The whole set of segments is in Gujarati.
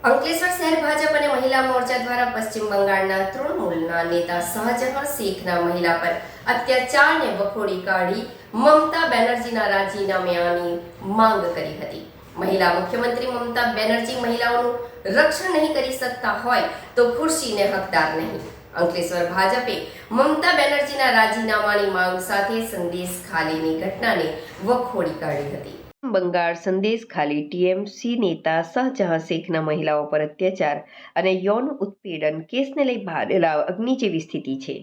અંકલેશ્વર શહેર ભાજપ અને મહિલા મોરચા દ્વારા પશ્ચિમ બંગાળના તૃણમૂલના નેતા શાહજહાં શેખના મહિલા પર અત્યાચારને વખોડી કાઢી મમતા બેનર્જીના રાજીનામાની માંગ કરી હતી। મહિલા મુખ્યમંત્રી મમતા બેનર્જી મહિલાઓનું રક્ષણ નહીં કરી શકતા હોય તો ખુરશીને હકદાર નહીં। અંકલેશ્વર ભાજપે મમતા બેનર્જીના રાજીનામાની માંગ સાથે સંદેશ ખાલીની ઘટનાને વખોડી કાઢી હતી। બંગાળ સંદેશ ખાલી ટીએમસી નેતા શાહજહાં શેખના મહિલાઓ પર અત્યાચાર અને યૌન ઉત્પીડન કેસને લઈ ભારેલા અગ્નિ જેવી સ્થિતિ છે।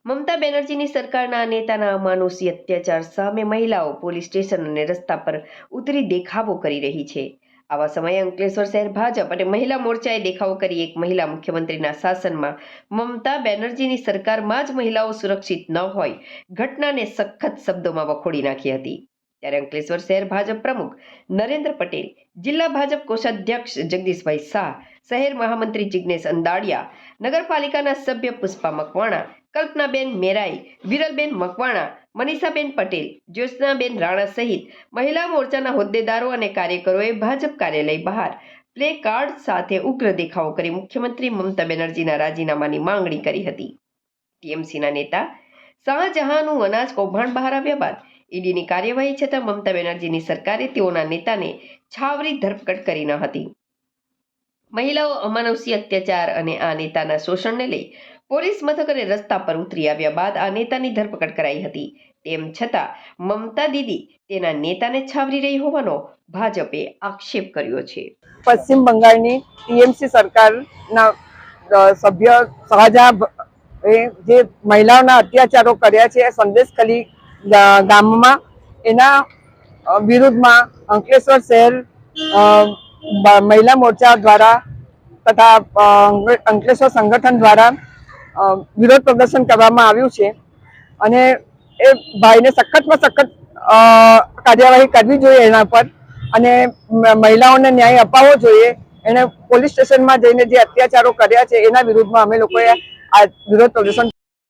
મમતા બેનર્જીની સરકારના આ નેતાના અમાનુષી અત્યાચાર સામે મહિલાઓ પોલીસ સ્ટેશન અને રસ્તા પર ઉતરી દેખાવો કરી રહી છે। આવા સમયે અંકલેશ્વર શહેર ભાજપ અને મહિલા મોરચાએ દેખાવો કરી એક મહિલા મુખ્યમંત્રીના શાસનમાં મમતા બેનર્જીની સરકારમાં જ મહિલાઓ સુરક્ષિત ન હોય ઘટનાને સખત શબ્દોમાં વખોડી નાખી હતી। ત્યારે અંકલેશ્વર શહેર ભાજપ પ્રમુખ નરેન્દ્ર પટેલ, જિલ્લા ભાજપ કોષાધ્યક્ષ જગદીશભાઈ શાહ, શહેર મહામંત્રી જિગ્નેશ અંદાડિયા, નગરપાલિકાના સભ્ય પુષ્પા મકવાણા, કલ્પનાબેન મેરાઈ, વિરલબેન મકવાણા, મનીષાબેન પટેલ, જ્યોત્સનાબેન રાણા સહિત મહિલા મોરચાના હોદ્દેદારો અને કાર્યકરોએ ભાજપ કાર્યાલય બહાર પ્લે કાર્ડ સાથે ઉગ્ર દેખાવો કરી મુખ્યમંત્રી મમતા બેનર્જીના રાજીનામાની માંગણી કરી હતી। ટીએમસીના નેતા શાહજહાંનું અનાજ કૌભાંડ બહાર આવ્યા બાદ ઈડીની કાર્યવાહી છતાં મમતા બેનર્જીની સરકારે તેઓના નેતાને છાવરી ધરપકડ કરી ન હતી। મહિલાઓ અમાનુષી અત્યાચાર અને આ નેતાના શોષણને લઈ પોલીસ મથક અને રસ્તા પર ઉતરી આવ્યા બાદ આ નેતાની ધરપકડ કરાઈ હતી। તેમ છતાં મમતા દીદી તેના નેતાને છાવરી રહી હોવાનો ભાજપે આક્ષેપ કર્યો છે। પશ્ચિમ બંગાળની ટીએમસી સરકારના સભ્ય શાહજહાં જે મહિલાઓના અત્યાચારો કર્યા છે સંદેશ ખાલી ગામમાં એના વિરુદ્ધમાં અંકલેશ્વર શહેર મહિલા મોરચા દ્વારા તથા અંકલેશ્વર સંગઠન દ્વારા વિરોધ પ્રદર્શન કરવામાં આવ્યું છે અને એ ભાઈને સખતમાં સખત કાર્યવાહી કરવી જોઈએ એના પર અને મહિલાઓને ન્યાય અપાવવો જોઈએ। એને પોલીસ સ્ટેશનમાં જઈને જે અત્યાચારો કર્યા છે એના વિરુદ્ધમાં અમે લોકોએ આ વિરોધ પ્રદર્શન